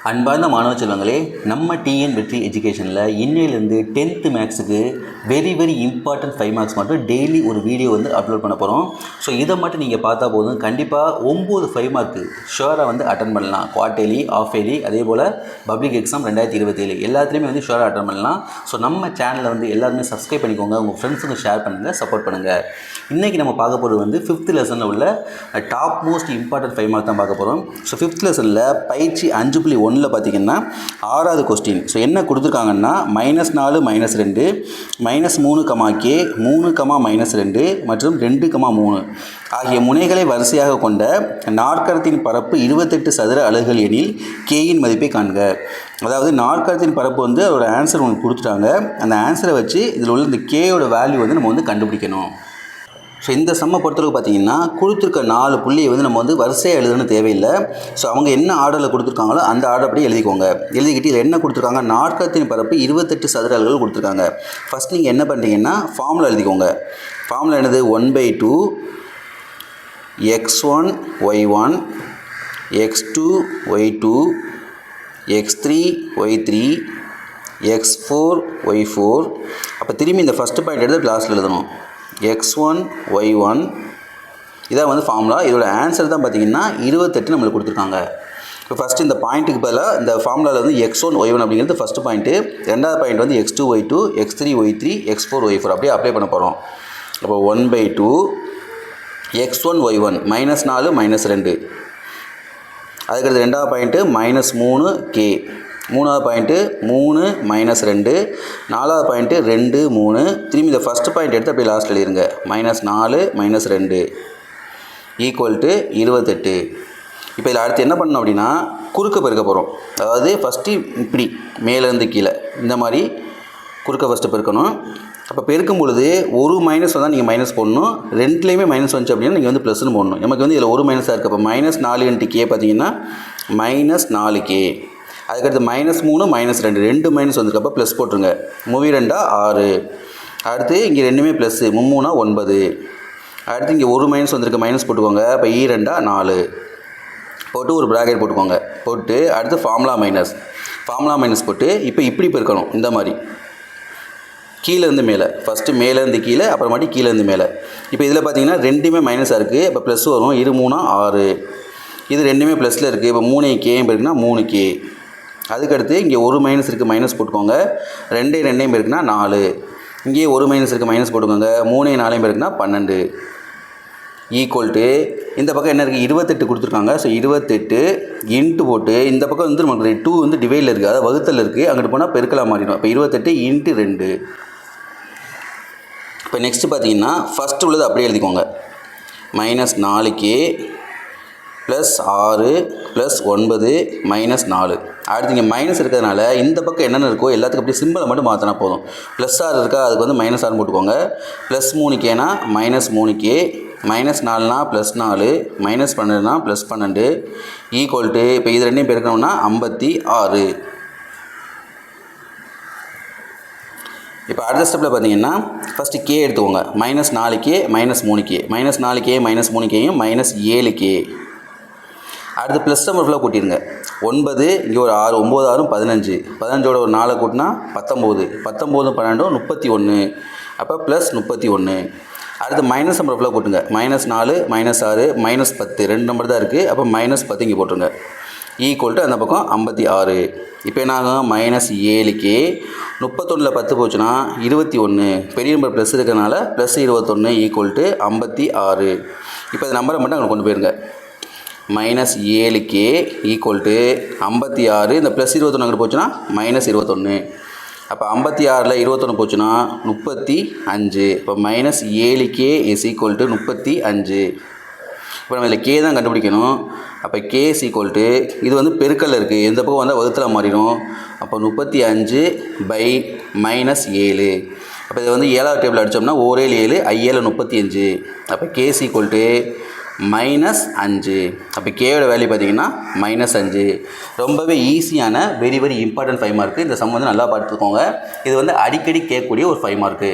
அன்பார்ந்த மாணவ செல்வங்களே, நம்ம டிஎன் வெற்றி எஜுகேஷனில் இன்னையிலேருந்து 10th மேக்ஸுக்கு வெரி இம்பார்ட்டன்ட் 5 மார்க்ஸ் மட்டும் டெய்லி ஒரு வீடியோ வந்து அப்லோட் பண்ண போகிறோம். ஸோ இதை மட்டும் நீங்கள் பார்த்தா போதும், கண்டிப்பாக 9 5 மார்க்கு ஷுவராக வந்து அட்டன் பண்ணலாம். குவார்டர்லி, ஆஃப் இயர்லி, அதே போல் பப்ளிக் எக்ஸாம் 2027 எல்லாத்துலேயுமே வந்து ஷுவராக அட்டன் பண்ணலாம். ஸோ நம்ம சேனலை வந்து எல்லாருமே சப்ஸ்கிரைப் பண்ணிக்கோங்க, உங்கள் ஃப்ரெண்ட்ஸுக்கு ஷேர் பண்ணுங்கள், சப்போர்ட் பண்ணுங்கள். இன்றைக்கி நம்ம பார்க்க போகிறது வந்து 5th லெசனில் உள்ள டாப் மோஸ்ட் இம்பார்ட்டன்ட் 5 மார்க் தான் பார்க்க போகிறோம். ஸோ 5th லெசனில் பயிற்சி 5.1 பார்த்தீங்கன்னா 6வது கொஸ்டின். ஸோ என்ன கொடுத்துருக்காங்கன்னா -4 -2 -3, k 3, -2 மற்றும் 2, 3 ஆகிய முனைகளை வரிசையாக கொண்ட நாற்கரத்தின் பரப்பு 28 சதுர அலகுகள் எனில் கேயின் மதிப்பை காண்க. அதாவது நாற்கரத்தின் பரப்பு வந்து அதோட ஆன்சர் உங்களுக்கு கொடுத்துட்டாங்க. அந்த ஆன்சரை வச்சு இதில் உள்ள இந்த கேயோட வேல்யூ வந்து நம்ம வந்து கண்டுபிடிக்கணும். ஸோ இந்த சம்மை பொறுத்தளவுக்கு பார்த்தீங்கன்னா கொடுத்துருக்க 4 புள்ளியை வந்து நம்ம வந்து வரிசையாக எழுதணும்னு தேவையில்லை. ஸோ அவங்க என்ன ஆர்டரில் கொடுத்துருக்காங்களோ அந்த ஆர்டர் அப்படி எழுதிக்கோங்க. எழுதிக்கிட்டு இதில் என்ன கொடுத்துருக்காங்க, நாற்கரத்தின் பரப்பு 28 சதுர அலகுகள் கொடுத்துருக்காங்க. ஃபஸ்ட் நீங்கள் என்ன பண்ணுறீங்கன்னா ஃபார்முலா எழுதிக்கோங்க. ஃபார்முலா என்னது, 1/2 x1 y1 x2 y2 x3 y3 x4 y4. அப்போ திரும்பி இந்த ஃபஸ்ட்டு பாயிண்ட் எடுத்து கிளாஸில் எழுதணும். x1 y1 இதான் வந்து ஃபார்முலா. இதோட ஆன்சர் தான் பார்த்தீங்கன்னா 28 நம்மளுக்கு கொடுத்துருக்காங்க. இப்போ ஃபஸ்ட்டு இந்த பாயிண்ட்டுக்கு பதிலாக இந்த ஃபார்முலாவில் வந்து x1 y1 அப்படிங்கிறது ஃபஸ்ட்டு பாயிண்ட்டு. ரெண்டாவது பாயிண்ட் வந்து x2 y2 x3 y3 x4 y4 அப்படியே அப்ளை பண்ண போகிறோம். அப்போ 1/2 x1 y1 -4 -2. அதுக்கடுத்து ரெண்டாவது பாயிண்ட்டு -3 k. மூணாவது பாயிண்ட்டு 3 -2. நாலாவது பாயிண்ட்டு 2 3. திரும்பி இந்த ஃபஸ்ட்டு பாயிண்ட் எடுத்து அப்படியே லாஸ்ட் எழுதிருங்க. -4 -2 equal to 28. இப்போ இதில் அடுத்து என்ன பண்ணணும் அப்படின்னா குறுக்க பெருக்க போகிறோம். அதாவது ஃபஸ்ட்டு இப்படி மேலேருந்து கீழே இந்த மாதிரி குறுக்க ஃபஸ்ட்டு பெருக்கணும். அப்போ பெருக்கும் பொழுது ஒரு மைனஸ் வந்தால் நீங்கள் மைனஸ் போடணும். ரெண்டுலேயுமே மைனஸ் வந்துச்சு அப்படின்னா நீங்கள் வந்து ப்ளஸ்ன்னு போடணும். நமக்கு வந்து இதில் ஒரு மைனஸாக இருக்குது. அப்போ -4 × k பார்த்தீங்கன்னா -4k. அதுக்கடுத்து -3 -2 ரெண்டு மைனஸ் வந்துருக்கு. அப்போ ப்ளஸ் போட்டுருங்க. 3 6. அடுத்து இங்கே ரெண்டுமே ப்ளஸ்ஸு 3 9. அடுத்து இங்கே ஒரு மைனஸ் வந்திருக்கு, மைனஸ் போட்டுக்கோங்க. அப்போ 2 4 போட்டு ஒரு ப்ராக்கெட் போட்டுக்கோங்க. போட்டு அடுத்து ஃபார்முலா மைனஸ் போட்டு இப்போ இப்படி பெருக்கணும். இந்த மாதிரி கீழேருந்து மேலே, ஃபஸ்ட்டு மேலேருந்து கீழே, அப்புறமாட்டி கீழேருந்து மேலே. இப்போ இதில் பார்த்தீங்கன்னா ரெண்டுமே மைனஸாக இருக்குது. இப்போ ப்ளஸ் வரும். 2 3 6. இது ரெண்டுமே ப்ளஸில் இருக்குது. இப்போ 3k இருக்குன்னா 3k. அதுக்கடுத்து இங்கே ஒரு மைனஸ் இருக்குது, மைனஸ் போட்டுக்கோங்க. 2 2 இருக்குன்னா 4. இங்கேயே ஒரு மைனஸ் இருக்குது, மைனஸ் போட்டுக்கோங்க. 3 4 இருக்குன்னா 12 ஈக்குவல் டு இந்த பக்கம் என்ன இருக்குது, 28 கொடுத்துருக்காங்க. ஸோ 28 இன்ட்டு போட்டு இந்த பக்கம் வந்து நமக்கு 2 வந்து டிவைடில் இருக்குது, அதாவது வகுத்தல் இருக்குது. அங்கிட்டு போனால் பெருக்கலாம் மாறிடும். இப்போ 28 × 2. இப்போ நெக்ஸ்ட்டு பார்த்தீங்கன்னா ஃபஸ்ட்டு உள்ளது அப்படியே எழுதிக்கோங்க. -4k +6 +9 -4. அடுத்து இங்கே மைனஸ் இருக்கிறதுனால இந்த பக்கம் என்னென்ன இருக்கோ எல்லாத்துக்கும் அப்படியே சிம்பிளை மட்டும் மாற்றினா போதும். +6 இருக்கா, அதுக்கு வந்து -6 போட்டுக்கோங்க. +3kனா -3k, -4னா +4, -12னா +12 ஈக்குவல் டு இப்போ இது ரெண்டையும் பெருக்கணும்னா 56. இப்போ அடுத்த ஸ்டெப்பில் பார்த்தீங்கன்னா ஃபஸ்ட்டு k எடுத்துக்கோங்க. -4k -3k -4k -3kயும் -7k. அடுத்து ப்ளஸ் நம்பர் ஃபுல்லாக கூட்டிடுங்க. 9 இங்கே ஒரு 6 9 6 15. 15ஓட ஒரு 4 கூட்டினா 19. 19 12 31. அப்போ +31. அடுத்து மைனஸ் நம்பர் ஃபுல்லாக கூட்டுங்க. -4 -6 -10 ரெண்டு நம்பர் தான் இருக்குது. அப்போ -10 இங்கே போட்டுருங்க. ஈக்குவல் டு அந்த பக்கம் 56. இப்போ என்ன ஆகும், -7k. 31ல் 10 போச்சுன்னா 21. பெரிய நம்பர் ப்ளஸ் இருக்கிறதுனால +21 ஈக்குவல் டு 56. இப்போ இந்த நம்பரை மட்டும் அங்கே கொண்டு போயிருங்க. -7k equal to 56. இந்த +21 அங்கே போச்சுன்னா -21. அப்போ 56ல் 21 போச்சுன்னா 35. இப்போ -7k ஈக்குவல் டு 35. இப்போ நம்ம இதில் k தான் கண்டுபிடிக்கணும். அப்போ k ஈக்குவல் டு இது வந்து பெருக்கல்ல இருக்குது, எந்த பக்கம் வந்தால் வகுத்தில் மாறிடும். அப்போ 35 / -7. அப்போ இதை வந்து 7வது டேபிள் அடித்தோம்னா 1 7 7 35. அப்போ k ஈக்குவல் டு -5. அப்போ கேயோட வேல்யூ பார்த்தீங்கன்னா -5. ரொம்பவே ஈஸியான வெரி இம்பார்ட்டன்ட் 5 மார்க்கு. இந்த சம் வந்து நல்லா பார்த்துக்கோங்க. இது வந்து அடிக்கடி கேட்கக்கூடிய ஒரு 5 மார்க்கு.